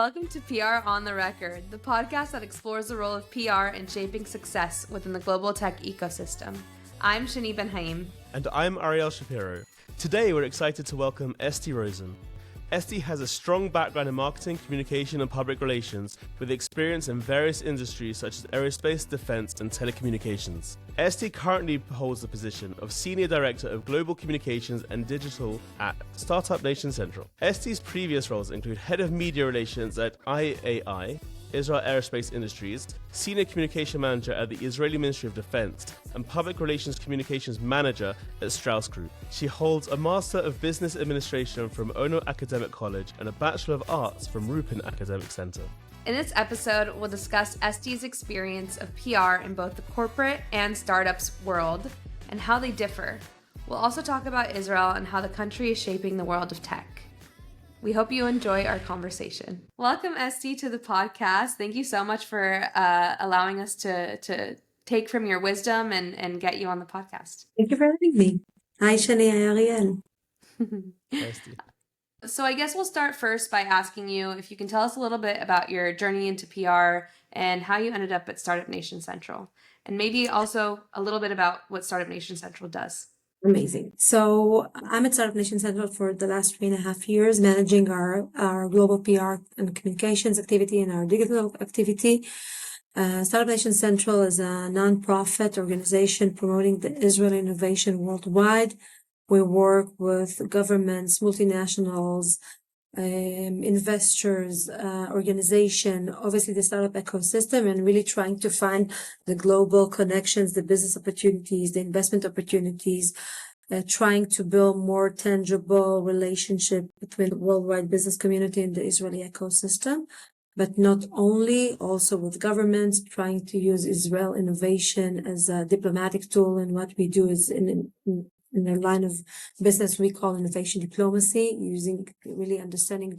Welcome to PR on the Record, the podcast that explores the role of PR in shaping success within the global tech ecosystem. I'm Shani Ben-Haim. And I'm Ariel Shapiro. Today we're excited to welcome Estie Rosen. Estie has a strong background in marketing, communication and public relations with experience in various industries such as aerospace, defense and telecommunications. Estie currently holds the position of Senior Director of Global Communications and Digital at Startup Nation Central. Estie's previous roles include Head of Media Relations at IAI, Israel Aerospace Industries, Senior Communication Manager at the Israeli Ministry of Defense, and Public Relations Communications Manager at Strauss Group. She holds a Master of Business Administration from Ono Academic College and a Bachelor of Arts from Rupin Academic Center. In this episode, we'll discuss Estie's experience of PR in both the corporate and startups world and how they differ. We'll also talk about Israel and how the country is shaping the world of tech. We hope you enjoy our conversation. Welcome, Estie, to the podcast. Thank you so much for allowing us to take from your wisdom and get you on the podcast. Thank you for having me. Hi, Shani. Hi, Ariel. Estie. So I guess we'll start first by asking you if you can tell us a little bit about your journey into PR and how you ended up at Startup Nation Central. And maybe also a little bit about what Startup Nation Central does. Amazing. So I'm at Startup Nation Central for the last 3.5 years, managing our global PR and communications activity and our digital activity. Startup Nation Central is a nonprofit organization promoting the Israel innovation worldwide. We work with governments, multinationals, investors, organization, obviously the startup ecosystem, and really trying to find the global connections, the business opportunities, the investment opportunities, trying to build more tangible relationship between the worldwide business community and the Israeli ecosystem. But not only, also with governments, trying to use Israel innovation as a diplomatic tool. And what we do is in the line of business we call innovation diplomacy, using really understanding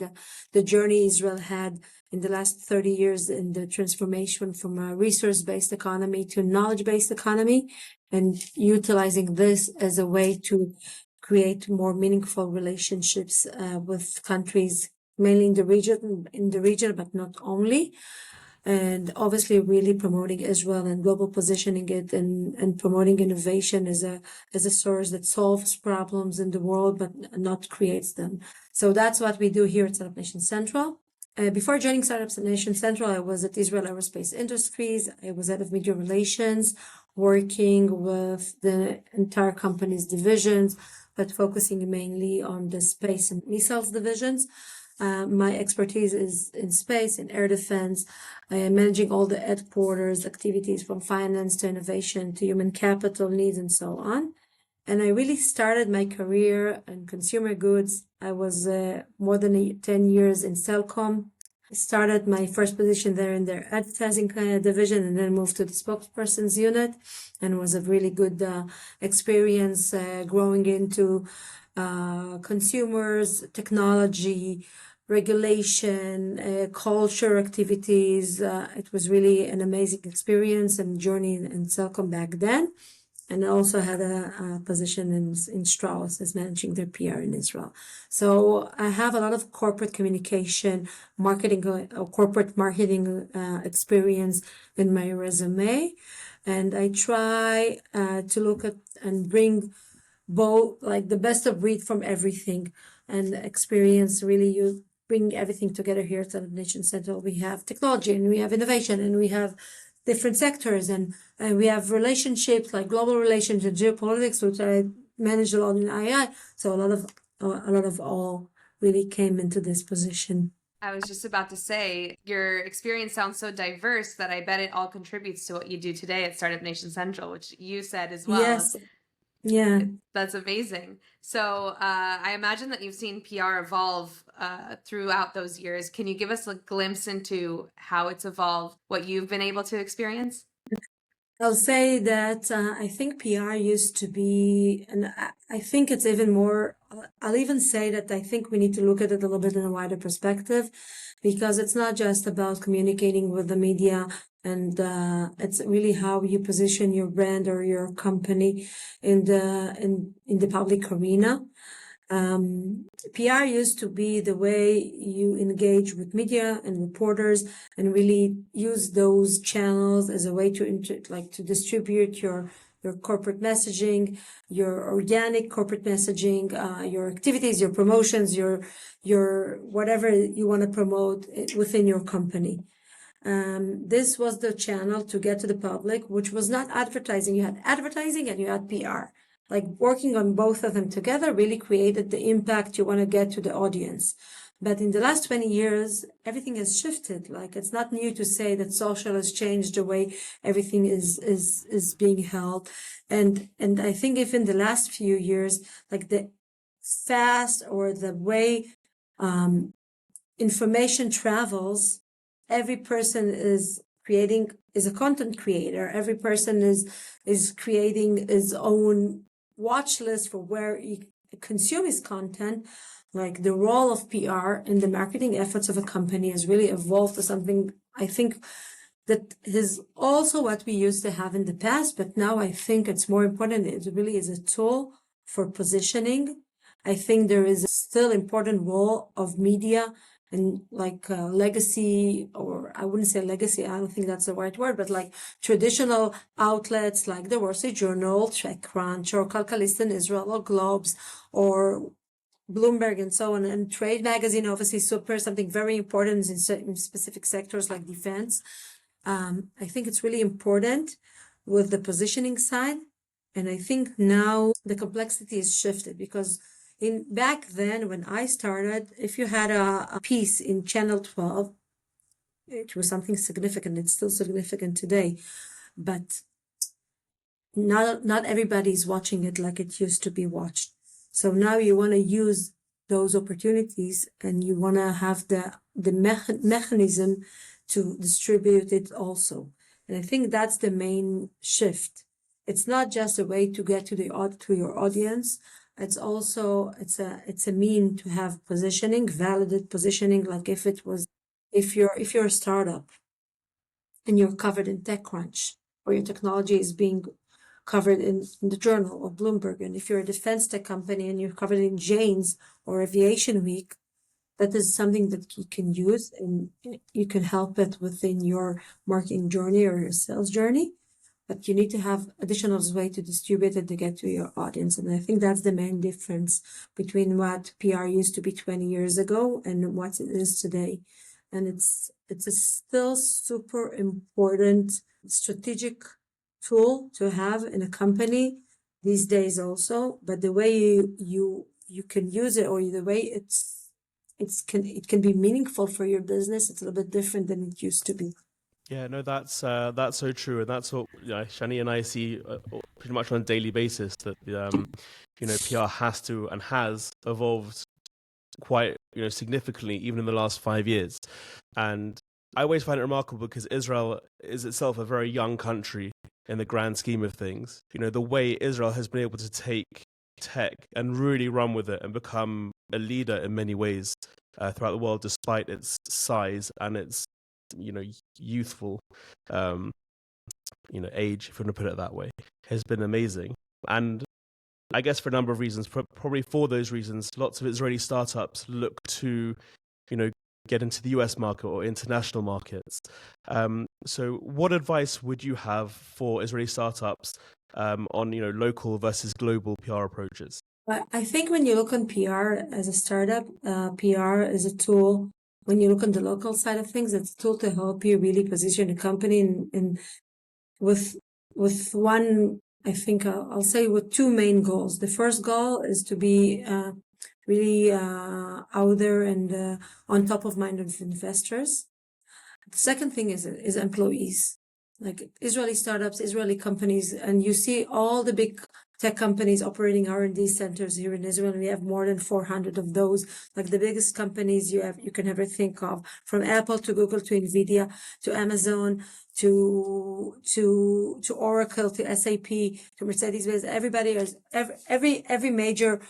the journey Israel had in the last 30 years in the transformation from a resource-based economy to a knowledge-based economy, and utilizing this as a way to create more meaningful relationships with countries, mainly in the region, but not only. And obviously really promoting Israel and global positioning it and promoting innovation as a source that solves problems in the world, but not creates them. So that's what we do here at Startup Nation Central. Before joining Startup Nation Central, I was at Israel Aerospace Industries. I was head of media relations, working with the entire company's divisions, but focusing mainly on the space and missiles divisions. My expertise is in space, in air defense. I am managing all the headquarters activities from finance to innovation to human capital needs and so on. And I really started my career in consumer goods. I was more than 10 years in Cellcom. I started my first position there in their advertising division and then moved to the spokesperson's unit, and was a really good experience growing into consumers, technology, regulation, culture activities. It was really an amazing experience and journey in Cellcom back then. And I also had a position in Strauss as managing their PR in Israel. So I have a lot of corporate communication, marketing, corporate marketing experience in my resume. And I try to look at and bring both, like the best of breed from everything, and experience. Really, you bring everything together here at Startup Nation Central. We have technology and we have innovation and we have different sectors and we have relationships like global relations and geopolitics, which I managed a lot in II. So a lot of all really came into this position. I was just about to say, your experience sounds so diverse that I bet it all contributes to what you do today at Startup Nation Central, which you said as well. Yes. Yeah. That's amazing. So I imagine that you've seen PR evolve throughout those years. Can you give us a glimpse into how it's evolved, what you've been able to experience? I'll say that I think PR used to be, and I think it's even more, I'll even say that I think we need to look at it a little bit in a wider perspective, because it's not just about communicating with the media, and it's really how you position your brand or your company in the public arena. PR used to be the way you engage with media and reporters and really use those channels as a way to distribute your corporate messaging, your organic corporate messaging, your activities, your promotions, your whatever you want to promote within your company. This was the channel to get to the public, which was not advertising. You had advertising and you had PR. Like working on both of them together really created the impact you want to get to the audience. But in the last 20 years, everything has shifted. Like it's not new to say that social has changed the way everything is being held. And I think if in the last few years, like the fast or the way information travels, every person is a content creator. Every person is creating his own watch list for where he consume his content. Like the role of PR in the marketing efforts of a company has really evolved to something I think that is also what we used to have in the past, but now I think it's more important. It really is a tool for positioning. I think there is a still important role of media and like legacy, or I wouldn't say legacy, I don't think that's the right word, but like traditional outlets like the Wall Street Journal, TechCrunch, or Calcalist in Israel, or Globes, or Bloomberg, and so on, and Trade Magazine, obviously something very important in specific sectors like defense. I think it's really important with the positioning side. And I think now the complexity is shifted because back then when I started, if you had a piece in Channel 12, it was something significant. It's still significant today, but not everybody's watching it like it used to be watched. So now you want to use those opportunities and you want to have the mechanism to distribute it also. And I think that's the main shift. It's not just a way to get to your audience. It's also it's a mean to have positioning, validated positioning. Like if you're a startup and you're covered in TechCrunch, or your technology is being covered in the Journal or Bloomberg, and if you're a defense tech company and you're covered in Jane's or Aviation Week, that is something that you can use and you can help it within your marketing journey or your sales journey. But you need to have additional way to distribute it to get to your audience. And I think that's the main difference between what PR used to be 20 years ago and what it is today. And it's a still super important strategic tool to have in a company these days also. But the way you can use it, or the way it can be meaningful for your business, it's a little bit different than it used to be. Yeah, no, that's so true, and that's what Shani and I see pretty much on a daily basis. That PR has to and has evolved quite significantly, even in the last 5 years. And I always find it remarkable because Israel is itself a very young country in the grand scheme of things. The way Israel has been able to take tech and really run with it and become a leader in many ways throughout the world, despite its size and its youthful age, if you want to put it that way, has been amazing. And I guess for a number of reasons, probably for those reasons, lots of Israeli startups look to get into the US market or international markets. So what advice would you have for Israeli startups on local versus global PR approaches? I think when you look on PR as a startup, PR is a tool. When you look on the local side of things, it's a tool to help you really position a company and with one, I think I'll say with two main goals. The first goal is to be really out there and on top of mind of investors. The second thing is employees, like Israeli startups, Israeli companies, and you see all the big tech companies operating R&D centers here in Israel. We have more than 400 of those. Like the biggest companies you can ever think of, from Apple to Google to Nvidia to Amazon to Oracle to SAP to Mercedes-Benz. Everybody is every major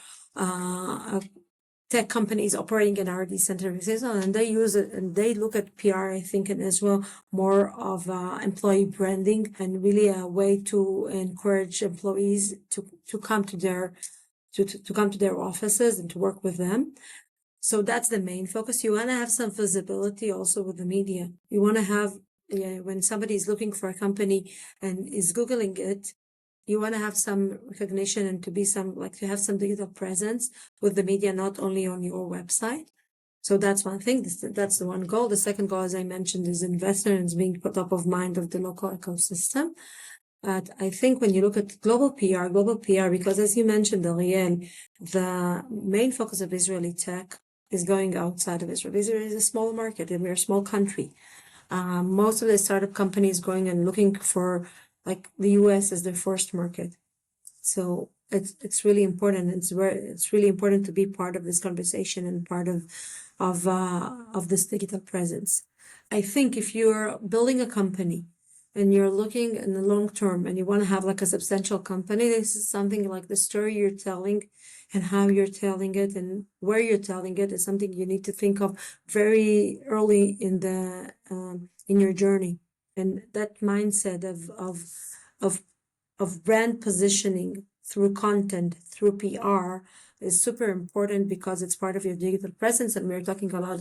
tech companies operating in R&D center in Israel, and they use it and they look at PR, I think, in Israel more of employee branding and really a way to encourage employees to come to their to come to their offices and to work with them. So that's the main focus. You want to have some visibility also with the media. You want to have, when somebody is looking for a company and is Googling it, you want to have some recognition and to have some digital presence with the media, not only on your website. So that's one thing. That's the one goal. The second goal, as I mentioned, is investors being put top of mind of the local ecosystem. But I think when you look at global PR, because as you mentioned, Ariel, the main focus of Israeli tech is going outside of Israel. Israel is a small market and we're a small country. Most of the startup companies going and looking for like the US as their first market. So it's really important. It's really important to be part of this conversation and part of this digital presence. I think if you're building a company and you're looking in the long term and you want to have like a substantial company, this is something like the story you're telling and how you're telling it and where you're telling it is something you need to think of very early in your journey. And that mindset of brand positioning through content, through PR is super important because it's part of your digital presence. And we're talking a lot,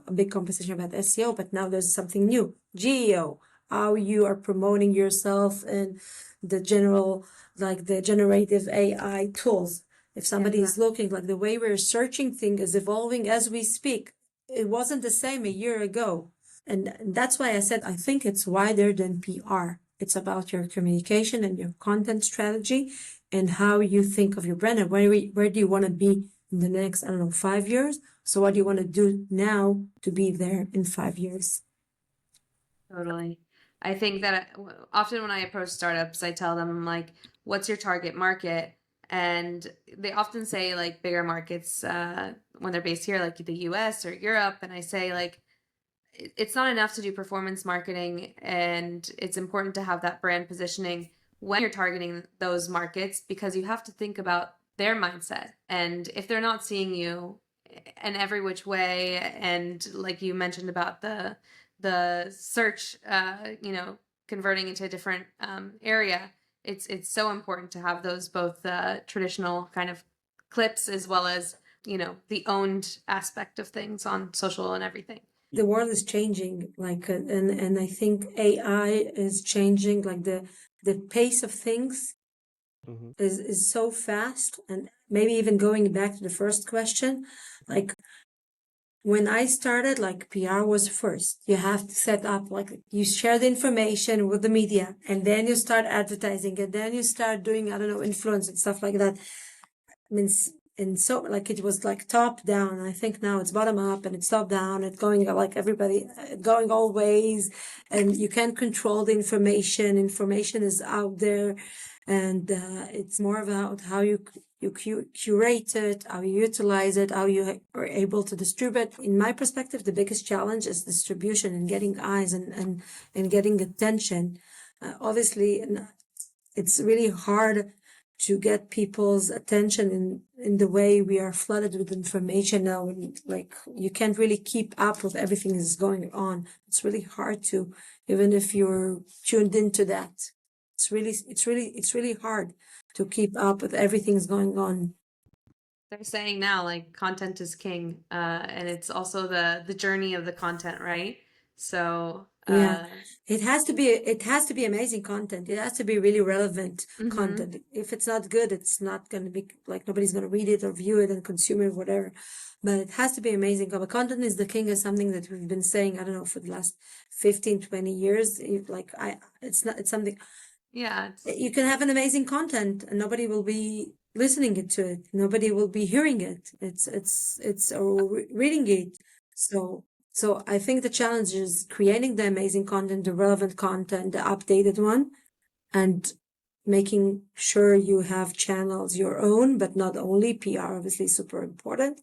a big conversation about SEO, but now there's something new, GEO, how you are promoting yourself and the generative AI tools. If somebody is looking, like the way we're searching things is evolving as we speak. It wasn't the same a year ago. And that's why I said, I think it's wider than PR. It's about your communication and your content strategy and how you think of your brand and where do you want to be in the next, 5 years. So what do you want to do now to be there in 5 years? Totally. I think that often when I approach startups, I tell them, I'm like, what's your target market? And they often say like bigger markets when they're based here, like the US or Europe. And I say like, it's not enough to do performance marketing, and it's important to have that brand positioning when you're targeting those markets, because you have to think about their mindset. And if they're not seeing you in every which way, and like you mentioned about the search, converting into a different area, it's so important to have those both traditional kind of clips as well as the owned aspect of things on social and everything. The world is changing, and I think AI is changing, like the pace of things is so fast. And maybe even going back to the first question, like when I started, like PR was first. You have to set up, like you share the information with the media and then you start advertising and then you start doing, influence and stuff like that. I mean, and so like it was like top down. I think now it's bottom up and it's top down. It's going like everybody going all ways, and you can't control the information. Information is out there, and it's more about how you curate it, how you utilize it, how you are able to distribute. In my perspective, the biggest challenge is distribution and getting eyes and getting attention. Obviously, it's really hard to get people's attention in the way we are flooded with information now. And like, you can't really keep up with everything that's going on. It's really hard to, even if you're tuned into that. It's really hard to keep up with everything that's going on. They're saying now like content is king, and it's also the journey of the content, right? So Yeah, it has to be amazing content. It has to be really relevant content. If it's not good, it's not going to be like, nobody's going to read it or view it and consume it, whatever. But it has to be amazing. But content is the king is something that we've been saying, I don't know, for the last 15, 20 years. It's something. Yeah, You can have an amazing content and nobody will be listening to it. Nobody will be hearing it. Or reading it. So I think the challenge is creating the amazing content, the relevant content, the updated one, and making sure you have channels your own, but not only. PR obviously super important,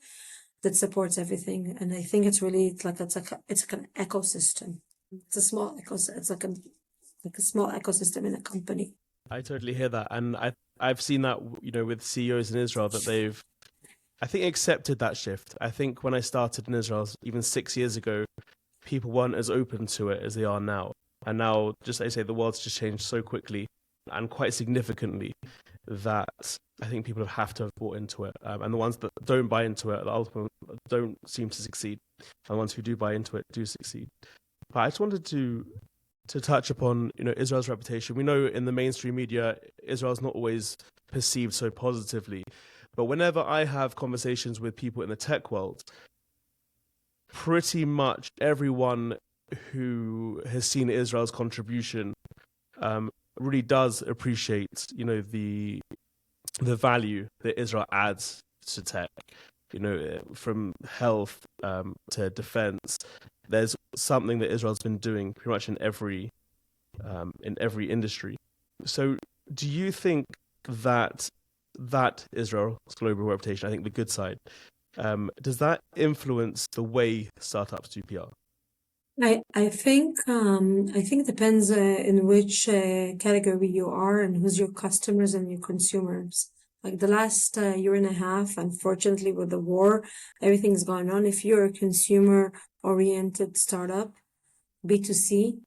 that supports everything. And I think it's like an ecosystem. It's a small ecosystem. It's like a small ecosystem in a company. I totally hear that, and I've seen that with CEOs in Israel, that they've, I think, accepted that shift. I think when I started in Israel even 6 years ago, people weren't as open to it as they are now. And now, just as I say, the world's just changed so quickly and quite significantly that I think people have to have bought into it, and the ones that don't buy into it, that ultimately don't seem to succeed, and the ones who do buy into it do succeed. But I just wanted to touch upon, Israel's reputation. We know in the mainstream media, Israel's not always perceived so positively. But whenever I have conversations with people in the tech world, pretty much everyone who has seen Israel's contribution really does appreciate, the value that Israel adds to tech. From health to defense, there's something that Israel's been doing pretty much in every industry. So, do you think that Israel's global reputation, I think the good side, does that influence the way startups do PR? I think it depends in which category you are and who's your customers and your consumers. Like the last year and a half, unfortunately, with the war, everything's going on. If you're a consumer-oriented startup, B2C,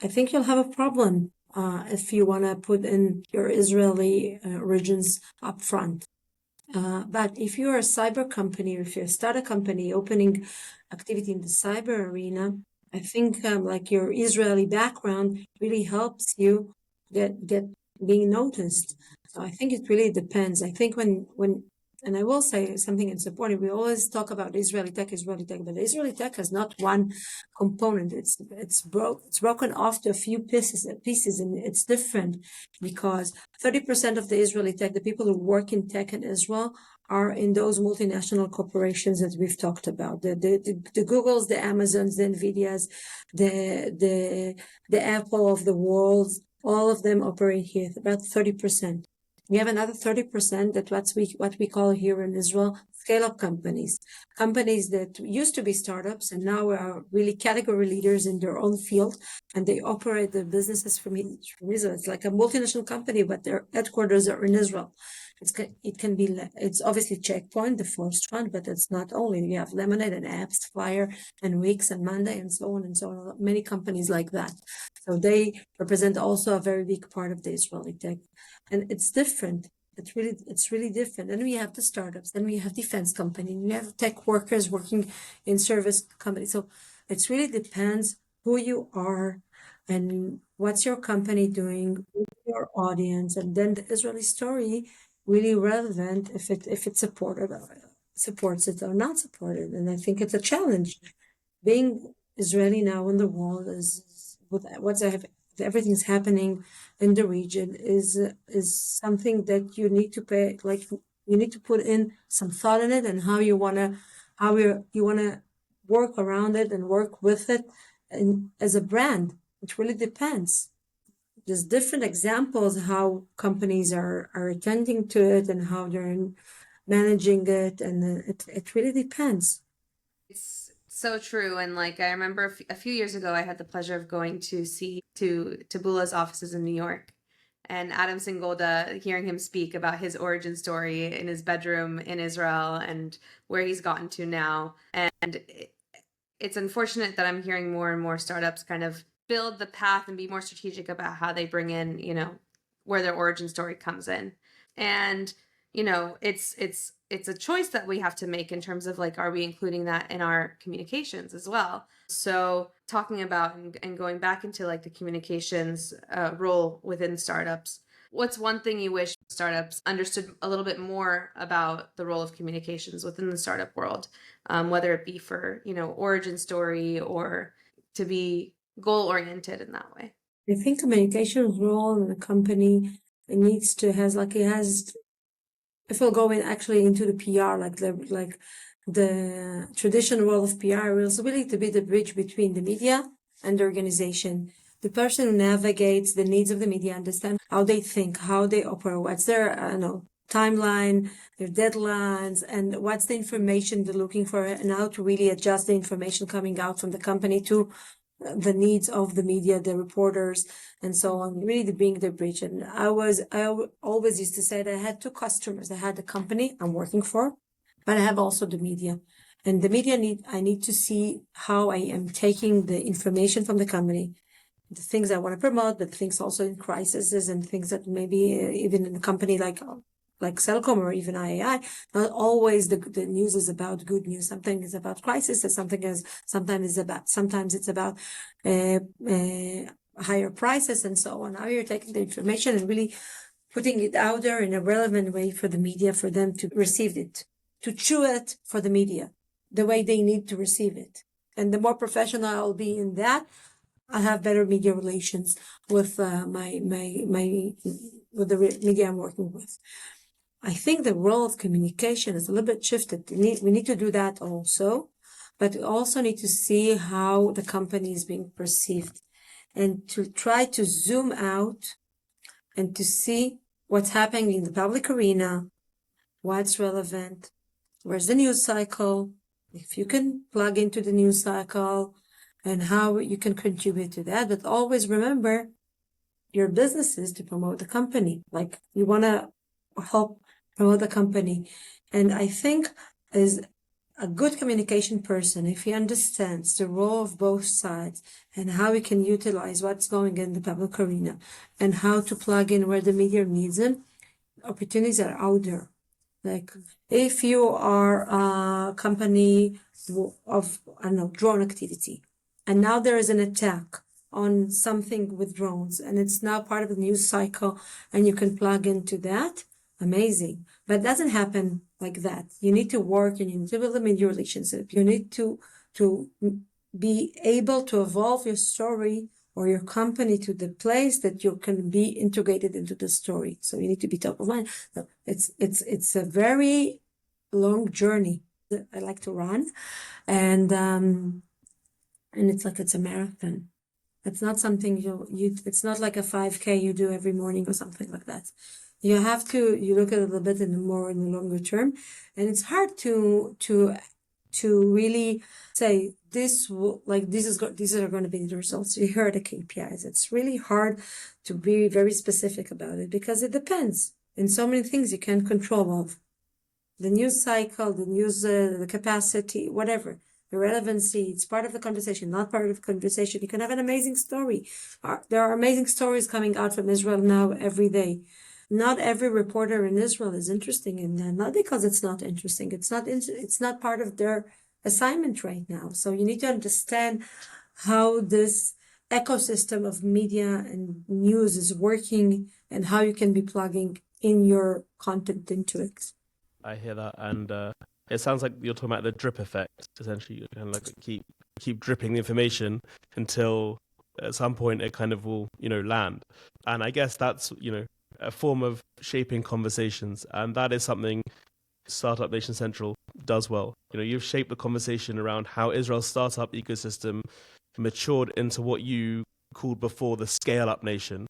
I think you'll have a problem if you want to put in your Israeli origins up front. But if you're a cyber company or if you're a startup company opening activity in the cyber arena, I think like your Israeli background really helps you get being noticed. So I think it really depends. I think when and I will say something in support. We always talk about Israeli tech, but Israeli tech has not one component. It's broken off to a few pieces, and it's different because 30% of the Israeli tech, the people who work in tech in Israel, are in those multinational corporations that we've talked about. The Googles, the Amazons, the Nvidias, the Apple of the world, all of them operate here, about 30%. We have another 30% that what we call here in Israel scale-up companies that used to be startups and now are really category leaders in their own field, and they operate their businesses from Israel. It's like a multinational company, but their headquarters are in Israel. It's obviously Checkpoint, the first one, but it's not only. You have Lemonade and Apps, Flyer and Wix and Monday and so on and so on. Many companies like that. So they represent also a very big part of the Israeli tech. And it's different. It's really different. Then we have the startups, then we have defense companies, we have tech workers working in service companies. So it really depends who you are and what's your company doing, who's your audience, and then the Israeli story really relevant if it supports it or not supported. And I think it's a challenge. Being Israeli now in the world is with everything's happening in the region is something that you need to you need to put in some thought in it and how you wanna work around it and work with it, and as a brand, it really depends. There's different examples how companies are attending to it and how they're managing it, and it really depends. It's so true. And like, I remember a few years ago, I had the pleasure of going to see Tabulla's offices in New York, and Adam Singolda, hearing him speak about his origin story in his bedroom in Israel and where he's gotten to now. And it's unfortunate that I'm hearing more and more startups kind of build the path and be more strategic about how they bring in, where their origin story comes in. And, it's a choice that we have to make in terms of like, are we including that in our communications as well? So talking about and going back into like the communications role within startups, what's one thing you wish startups understood a little bit more about the role of communications within the startup world, whether it be for, origin story or to be goal-oriented in that way? I think communications role in a company, it needs to if we'll go actually into the PR, like the traditional role of PR is really to be the bridge between the media and the organization. The person who navigates the needs of the media, understand how they think, how they operate, what's their timeline, their deadlines, and what's the information they're looking for, and how to really adjust the information coming out from the company to the needs of the media, the reporters, and so on, really being the bridge. And I always used to say that I had two customers. I had the company I'm working for, but I have also the media. And the media I need to see how I am taking the information from the company, the things I want to promote, but things also in crises and things that maybe even in a company like Cellcom or even IAI, not always the news is about good news. Sometimes it's about crisis, and sometimes it's about higher prices and so on. Now you're taking the information and really putting it out there in a relevant way for the media, for them to receive it, to chew it for the media, the way they need to receive it. And the more professional I'll be in that, I'll have better media relations with with the media I'm working with. I think the role of communication is a little bit shifted. We need to do that also, but we also need to see how the company is being perceived and to try to zoom out and to see what's happening in the public arena, what's relevant, where's the news cycle, if you can plug into the news cycle, and how you can contribute to that. But always remember, your business is to promote the company. Like, you want to help promote the company. And I think as a good communication person, if he understands the role of both sides and how he can utilize what's going in the public arena and how to plug in where the media needs it, opportunities are out there. Like, if you are a company of, I don't know, drone activity, and now there is an attack on something with drones, and it's now part of the news cycle, and you can plug into that, amazing. But it doesn't happen like that. You need to work, and you need to build a media relationship. You need to be able to evolve your story or your company to the place that you can be integrated into the story. So you need to be top of mind. So it's a very long journey that I like to run, and it's a marathon. It's not something it's not like a 5K you do every morning or something like that. You look at it a little bit in the longer term, and it's hard to really say these are going to be the results. You heard the KPIs. It's really hard to be very specific about it because it depends in so many things you can't control of. The news cycle, the capacity, whatever. The relevancy, it's part of the conversation, not part of the conversation. You can have an amazing story. There are amazing stories coming out from Israel now every day. Not every reporter in Israel is interesting in that, not because it's not interesting. It's not part of their assignment right now. So you need to understand how this ecosystem of media and news is working and how you can be plugging in your content into it. I hear that, and it sounds like you're talking about the drip effect. Essentially, you kind of like keep dripping the information until at some point it kind of will, land. And I guess that's, a form of shaping conversations, and that is something Startup Nation Central does well. You've shaped the conversation around how Israel's startup ecosystem matured into what you called before the scale-up nation.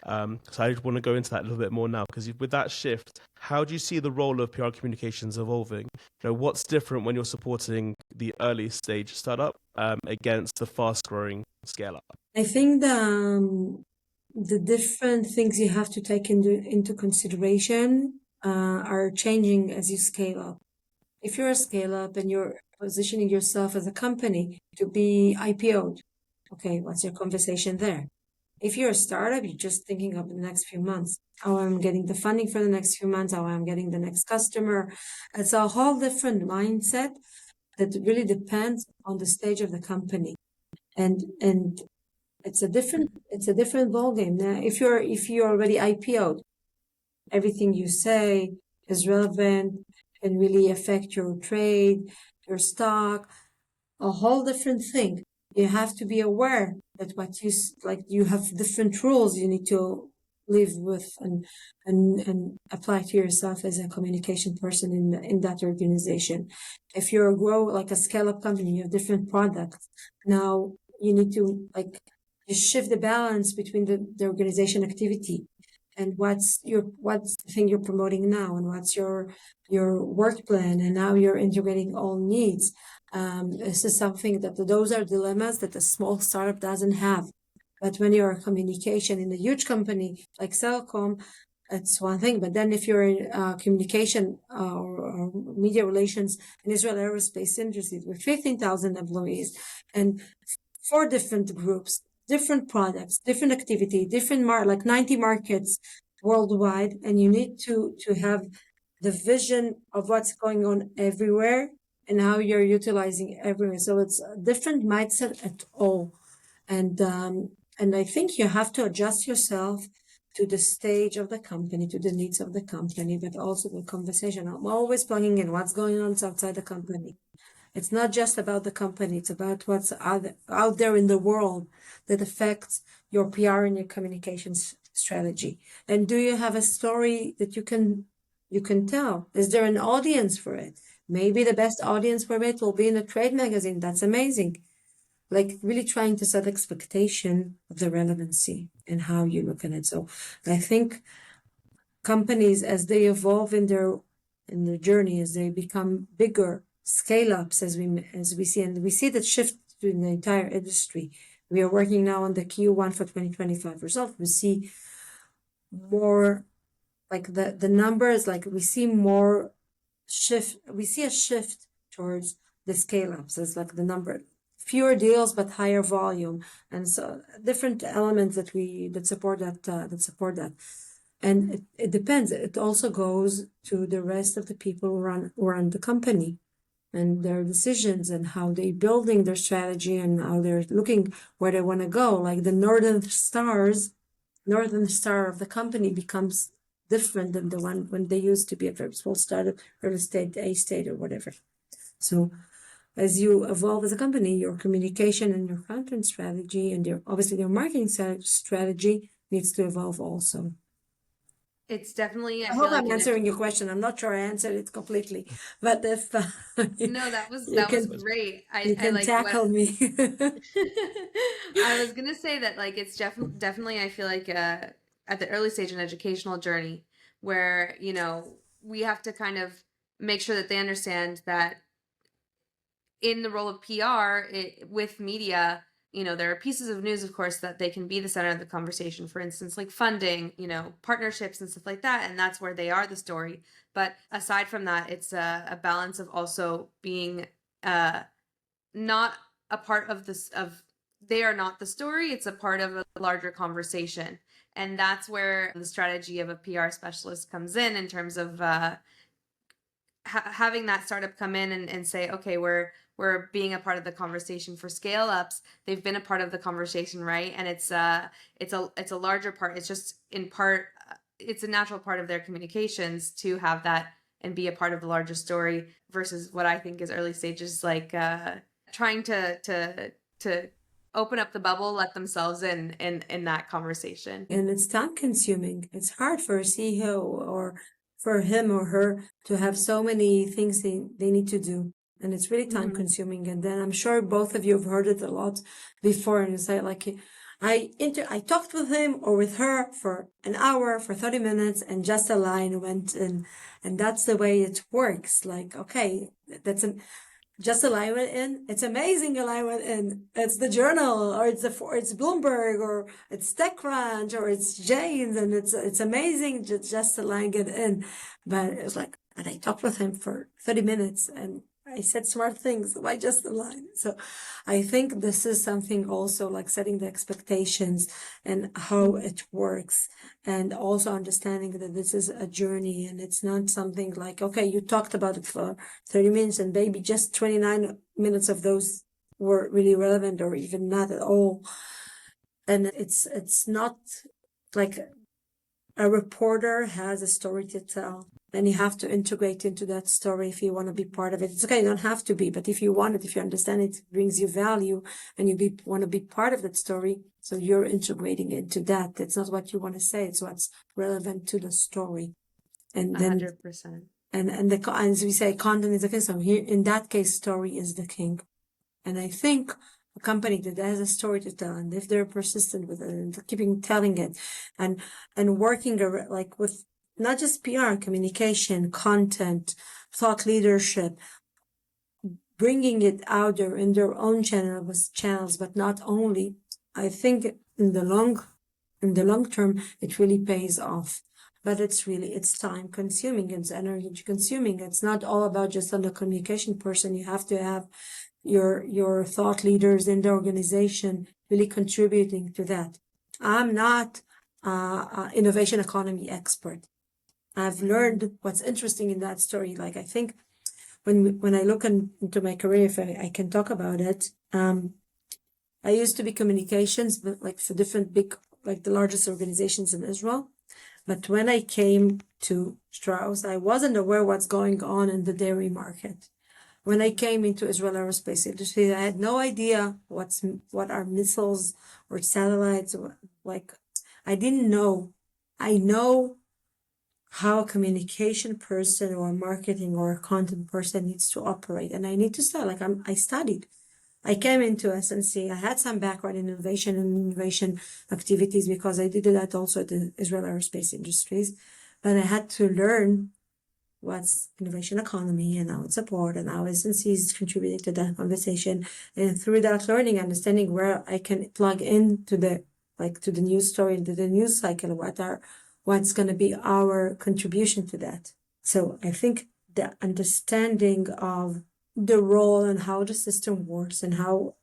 So I just want to go into that a little bit more now, because with that shift, how do you see the role of PR communications evolving? What's different when you're supporting the early stage startup against the fast-growing scale-up? I think the different things you have to take into consideration are changing as you scale up. If you're a scale up and you're positioning yourself as a company to be IPO'd, okay, what's your conversation there? If you're a startup, you're just thinking of the next few months, how I'm getting the funding for the next few months, how I'm getting the next customer. It's a whole different mindset that really depends on the stage of the company. And it's a different ballgame. Now, if you're already IPO'd, everything you say is relevant and really affect your trade, your stock, a whole different thing. You have to be aware that you have different rules you need to live with and apply to yourself as a communication person in that organization. If you're like a scale-up company, you have different products. Now you need to you shift the balance between the organization activity and what's the thing you're promoting now and what's your work plan, and now you're integrating all needs. This is something those are dilemmas that a small startup doesn't have. But when you're a communication in a huge company like Cellcom, it's one thing. But then if you're in communication or media relations in Israel Aerospace Industries with 15,000 employees and 4 different groups, different products, different activity, different like 90 markets worldwide, and you need to have the vision of what's going on everywhere and how you're utilizing everywhere. So it's a different mindset at all. And I think you have to adjust yourself to the stage of the company, to the needs of the company, but also the conversation. I'm always plugging in what's going on outside the company. It's not just about the company, it's about what's out there in the world that affects your PR and your communications strategy. And do you have a story that you can tell? Is there an audience for it? Maybe the best audience for it will be in a trade magazine. That's amazing. Like really trying to set expectation of the relevancy and how you look at it. So I think companies, as they evolve in their journey, as they become bigger, scale ups, as we see, and we see that shift in the entire industry. We are working now on the Q1 for 2025 results. We see more like the numbers, like we see more shift. We see a shift towards the scale ups as like the number, fewer deals but higher volume, and so different elements that support that. And it depends. It also goes to the rest of the people who run the company and their decisions and how they building their strategy and how they're looking where they want to go. Like the northern star of the company becomes different than the one when they used to be a very small startup, real estate, A state or whatever. So as you evolve as a company, your communication and your content strategy and obviously your marketing strategy needs to evolve also. It's definitely, I I feel hope like I'm answering your question. I'm not sure I answered it completely, but if no, that was you great. you I can like what tackle me. I was gonna say that like it's definitely I feel like at the early stage in educational journey where we have to kind of make sure that they understand that in the role of PR with media, there are pieces of news, of course, that they can be the center of the conversation. For instance, like funding, partnerships and stuff like that, and that's where they are the story. But aside from that, it's a balance of also being not a part of this of they are not the story. It's a part of a larger conversation, and that's where the strategy of a PR specialist comes in terms of having that startup come in and say, okay, we're being a part of the conversation for scale ups. They've been a part of the conversation, right? And it's a larger part. It's just in part, it's a natural part of their communications to have that and be a part of the larger story versus what I think is early stages, like trying to open up the bubble, let themselves in that conversation. And it's time consuming. It's hard for a CEO or for him or her to have so many things they need to do. And it's really time consuming. And then I'm sure both of you have heard it a lot before. And you say like, I talked with him or with her for an hour, for 30 minutes, and just a line went in. And that's the way it works. Like, okay, just a line went in. It's amazing a line went in. It's the Journal, or it's Bloomberg, or it's TechCrunch, or it's Jane's, and it's amazing. Just a line get in, but it's like, and I talked with him for 30 minutes, and I said smart things. Why just a line? So, I think this is something also like setting the expectations and how it works, and also understanding that this is a journey and it's not something like, okay, you talked about it for 30 minutes and maybe just 29 minutes of those were really relevant or even not at all. And it's not like a reporter has a story to tell and you have to integrate into that story if you want to be part of it. It's okay, you don't have to be, but if you want it, if you understand it, brings you value and you want to be part of that story, so you're integrating into that. That's not what you want to say, it's what's relevant to the story. And then 100%. and as we say, content is the king. So here, in that case, story is the king. And I think a company that has a story to tell, and if they're persistent with it and keeping telling it, and working like with not just PR, communication, content, thought leadership, bringing it out there in their own channels, but not only. I think in the long term, it really pays off. But it's time consuming, it's energy consuming. It's not all about just on the communication person. You have to have your thought leaders in the organization really contributing to that. I'm not an innovation economy expert. I've learned what's interesting in that story. Like, I think when I look into my career, if I can talk about it, I used to be communications, but like for different big, like the largest organizations in Israel. But when I came to Strauss, I wasn't aware what's going on in the dairy market. When I came into Israel Aerospace Industries, I had no idea what are missiles or satellites. Like, I didn't know. I know how a communication person or a marketing or a content person needs to operate, and I need to start. Like, I studied. I came into SNC. I had some background in innovation activities because I did that also at the Israel Aerospace Industries, but I had to learn what's innovation economy and how it's support and how SNC is contributing to that conversation. And through that learning, understanding where I can plug into to the news story, into the news cycle, what's going to be our contribution to that. So I think the understanding of the role and how the system works and how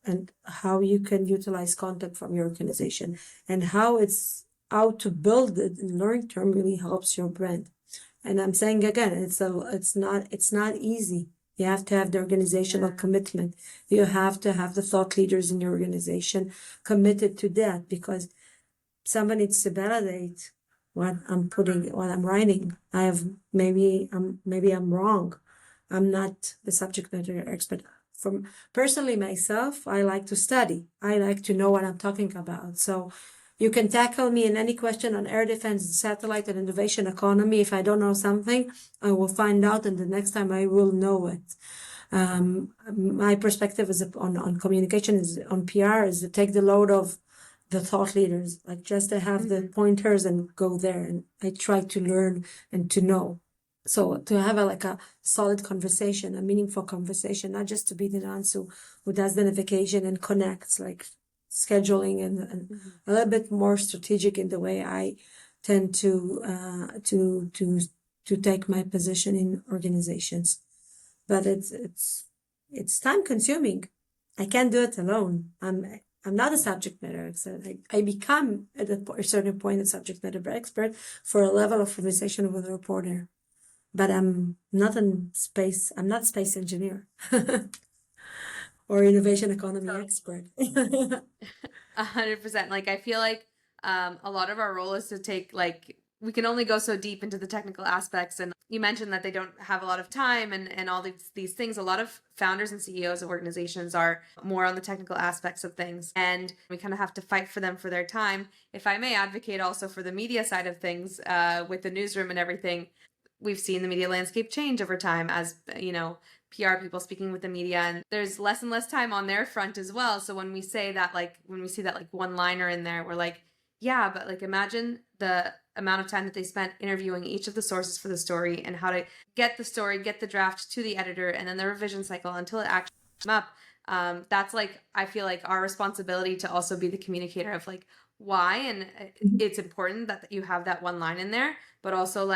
you can utilize content from your organization and how to build it in long term really helps your brand. And I'm saying again, it's not easy. You have to have the organizational commitment. You have to have the thought leaders in your organization committed to that, because someone needs to validate what I'm writing. Maybe I'm wrong. I'm not the subject matter expert. From personally myself, I like to study. I like to know what I'm talking about. So you can tackle me in any question on air defense, satellite, and innovation economy. If I don't know something, I will find out, and the next time I will know it. My perspective is on communication, is on PR, is to take the load of the thought leaders, like just to have the pointers and go there. And I try to learn and to know. So to have a solid conversation, a meaningful conversation, not just to be the ones who does the notification and connects, like scheduling and a little bit more strategic in the way I tend to take my position in organizations. But it's time consuming. I can't do it alone. I'm not a subject matter expert. I become at a certain point a subject matter expert for a level of conversation with a reporter. But I'm not space engineer or innovation economy expert. 100%. Like, I feel like a lot of our role is to take, like, we can only go so deep into the technical aspects. And you mentioned that they don't have a lot of time and all these things. A lot of founders and CEOs of organizations are more on the technical aspects of things. And we kind of have to fight for them for their time. If I may advocate also for the media side of things, with the newsroom and everything, we've seen the media landscape change over time as, PR people speaking with the media, and there's less and less time on their front as well. So when we say that, when we see that one liner in there, we're like, yeah, but imagine the amount of time that they spent interviewing each of the sources for the story and how to get the story, get the draft to the editor, and then the revision cycle until it actually comes up. That's I feel like our responsibility to also be the communicator of why, and it's important that you have that one line in there, but also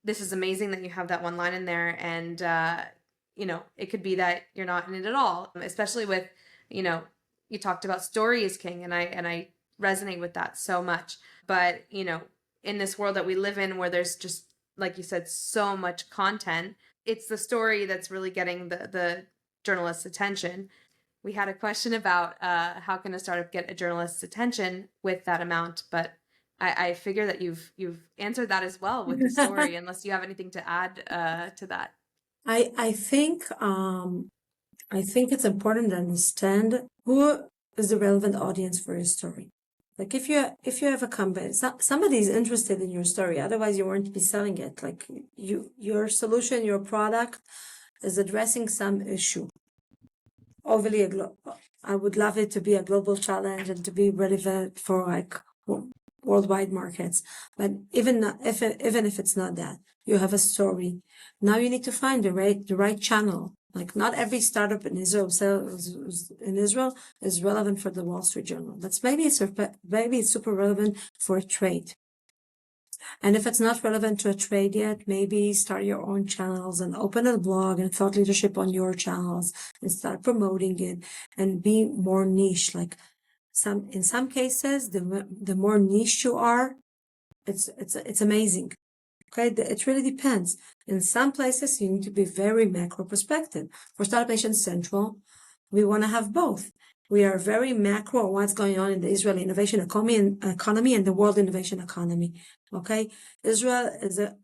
this is amazing that you have that one line in there, and it could be that you're not in it at all, especially with, you talked about story is king, and I resonate with that so much. But, in this world that we live in where there's just, like you said, so much content, it's the story that's really getting the journalist's attention. We had a question about how can a startup get a journalist's attention with that amount, but I figure that you've answered that as well with the story, unless you have anything to add to that. I think it's important to understand who is the relevant audience for your story. Like if you have a company, somebody is interested in your story, otherwise you won't be selling it. Like your solution, your product is addressing some issue. I would love it to be a global challenge and to be relevant for worldwide markets. But even if it's not that, you have a story. Now you need to find the right channel. Like not every startup in Israel is relevant for the Wall Street Journal. But maybe it's super relevant for a trade. And if it's not relevant to a trade yet, maybe start your own channels and open a blog and thought leadership on your channels and start promoting it and be more niche. Like in some cases, the more niche you are, it's amazing. Okay, it really depends. In some places, you need to be very macro perspective. For Startup Nation Central, we want to have both. We are very macro on what's going on in the Israeli innovation economy and the world innovation economy. Okay, Israel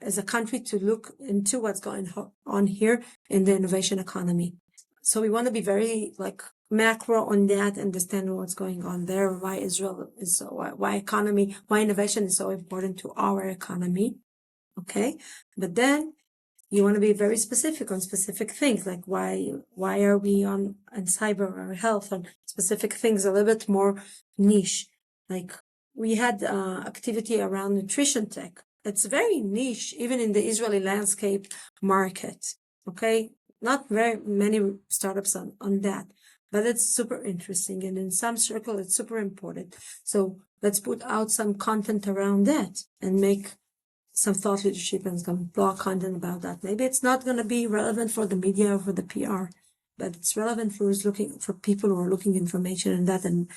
is a country to look into what's going on here in the innovation economy. So we want to be very like macro on that, understand what's going on there, why Israel is so, why innovation is so important to our economy. Okay, but then you want to be very specific on specific things, like why are we on cyber or health, on specific things, a little bit more niche. Like we had activity around nutrition tech. It's very niche, even in the Israeli landscape market. Okay, not very many startups on that, but it's super interesting, and in some circle, it's super important. So let's put out some content around that and make some thought leadership and some blog content about that. Maybe it's not going to be relevant for the media or for the PR, but it's relevant for people who are looking information and that. And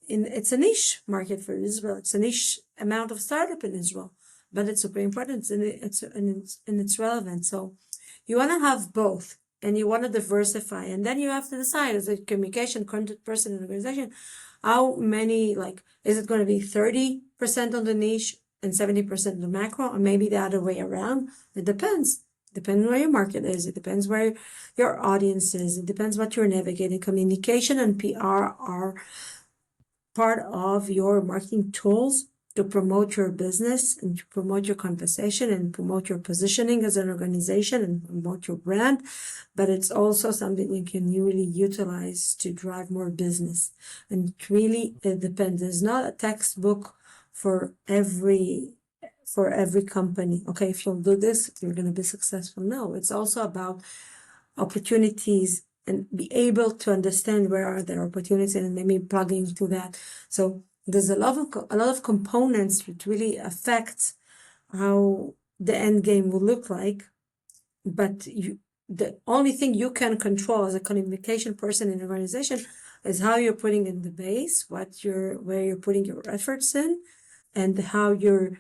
it's a niche market for Israel. It's a niche amount of startup in Israel, but it's super important and it's relevant. So you want to have both, and you want to diversify, and then you have to decide as a communication content person in an organization, how many, like, is it going to be 30% on the niche and 70% the macro, or maybe the other way around? It depends. Depends where your market is. It depends where your audience is. It depends what you're navigating. Communication and PR are part of your marketing tools to promote your business and to promote your conversation and promote your positioning as an organization and promote your brand. But it's also something you can really utilize to drive more business. And it depends. There's not a textbook for every company. Okay, if you'll do this, you're going to be successful. No, it's also about opportunities and be able to understand where are their opportunities and maybe plugging into that. So there's a lot of components that really affect how the end game will look like. But the only thing you can control as a communication person in an organization is how you're putting in the base, where you're putting your efforts in, and how you're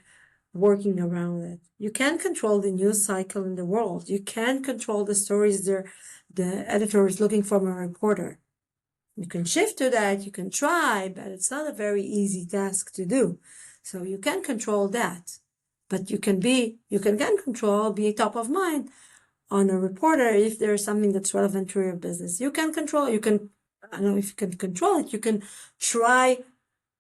working around it. You can't control the news cycle in the world. You can't control the stories the editor is looking from a reporter. You can shift to that, you can try, but it's not a very easy task to do. So you can control that, but you can control, be top of mind on a reporter if there's something that's relevant to your business. I don't know if you can control it, you can try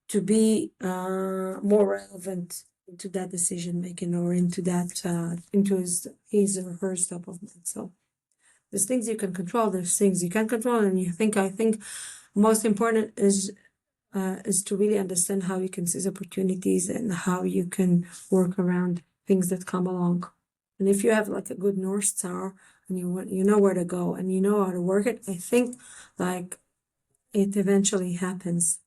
to be more relevant into that decision making or into his or her top of mind. So there's things you can control, there's things you can't control, and I think most important is to really understand how you can seize opportunities and how you can work around things that come along. And if you have like a good North Star and you know where to go and you know how to work it, I think like it eventually happens.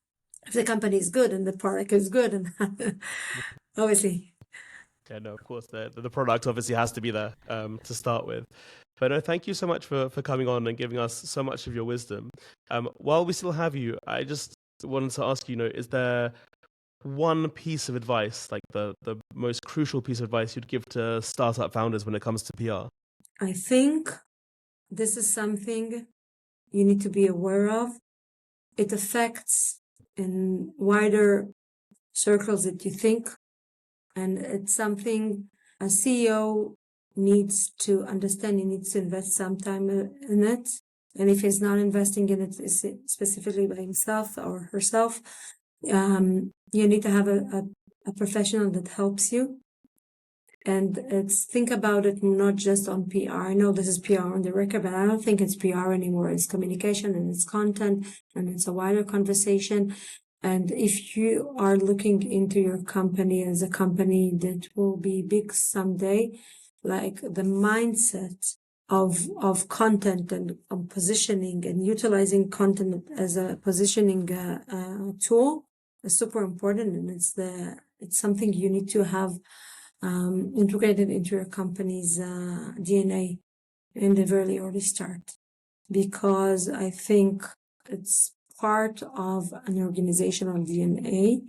If the company is good and the product is good, and obviously. Yeah, no, of course, the product obviously has to be there to start with. But no, thank you so much for coming on and giving us so much of your wisdom. While we still have you, I just wanted to ask you, is there one piece of advice, like the most crucial piece of advice you'd give to startup founders when it comes to PR? I think this is something you need to be aware of. It affects in wider circles that you think, and it's something a CEO needs to understand. He needs to invest some time in it. And if he's not investing in it specifically by himself or herself, you need to have a professional that helps you. And think about it not just on PR. I know this is PR on the record, but I don't think it's PR anymore. It's communication and it's content and it's a wider conversation. And if you are looking into your company as a company that will be big someday, like the mindset of content and positioning and utilizing content as a positioning tool is super important, and it's something you need to have integrated into your company's DNA in the very early start, because I think it's part of an organizational DNA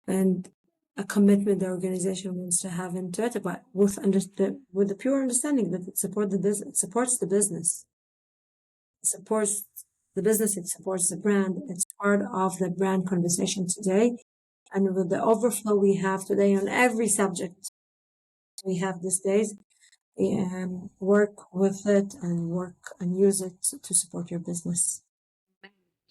and a commitment the organization wants to have into it, but with the pure understanding that it supports the business, it supports the business, it supports the business, it supports the brand. It's part of the brand conversation today, and with the overflow we have today on every subject we have these days, work with it and work and use it to support your business.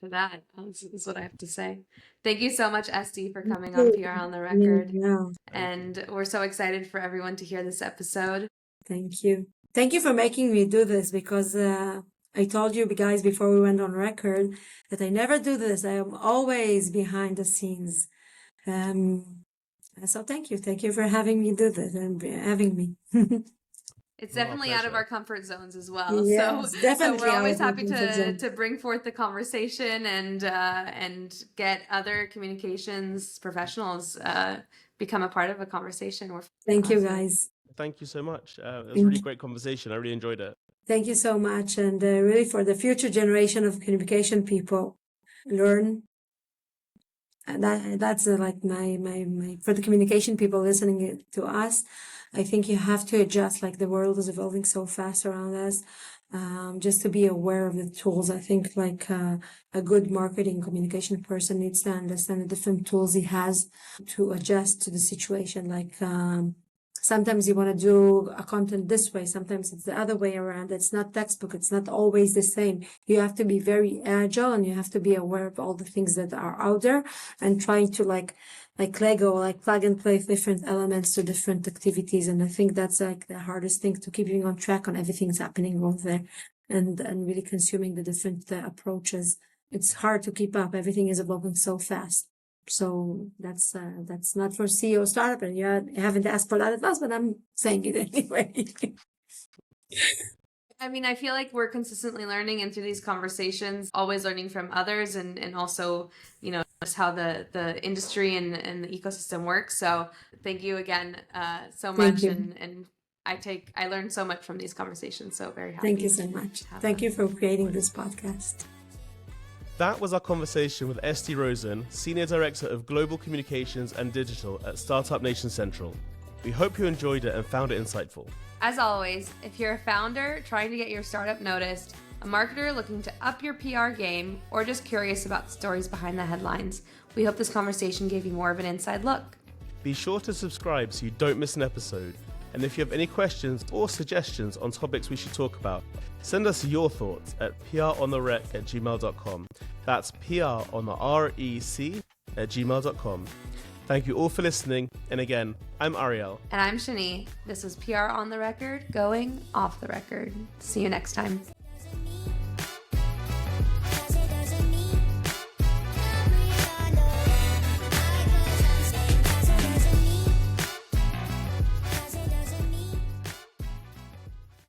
To that, this is what I have to say. Thank you so much, Estie, for coming on PR on the Record. Yeah. And we're so excited for everyone to hear this episode. Thank you. Thank you for making me do this, because I told you guys before we went on record that I never do this. I am always behind the scenes. So thank you. Thank you for having me do this and having me. It's definitely out of our comfort zones as well. Yes, so definitely we're always out of happy our comfort zone. to bring forth the conversation and get other communications professionals become a part of a conversation. Thank you, guys. Thank you so much. It was a really great conversation. I really enjoyed it. Thank you so much. And really, for the future generation of communication people, learn. And that's like my for the communication people listening to us, I think you have to adjust. Like, the world is evolving so fast around us. Just to be aware of the tools. I think like a good marketing communication person needs to understand the different tools he has to adjust to the situation. Like, sometimes you want to do a content this way, sometimes it's the other way around. It's not textbook, it's not always the same. You have to be very agile, and you have to be aware of all the things that are out there, and trying to like Lego, like plug and play different elements to different activities. And I think that's like the hardest thing, to keeping on track on everything that's happening over there, and really consuming the different approaches. It's hard to keep up. Everything is evolving so fast. So that's not for CEO startup, and you haven't asked for that advice, but I'm saying it anyway. I mean, I feel like we're consistently learning, and through these conversations, always learning from others, and also, just how the industry and the ecosystem works. So thank you again so much. And I learned so much from these conversations. So very happy. Thank you so much. Thank you for creating this podcast. That was our conversation with Estie Rosen, Senior Director of Global Communications and Digital at Startup Nation Central. We hope you enjoyed it and found it insightful. As always, if you're a founder trying to get your startup noticed, a marketer looking to up your PR game, or just curious about the stories behind the headlines, we hope this conversation gave you more of an inside look. Be sure to subscribe so you don't miss an episode. And if you have any questions or suggestions on topics we should talk about, send us your thoughts at prontheRec@gmail.com. That's prontheREC@gmail.com. Thank you all for listening. And again, I'm Ariel. And I'm Shani. This was PR on the Record, going off the record. See you next time.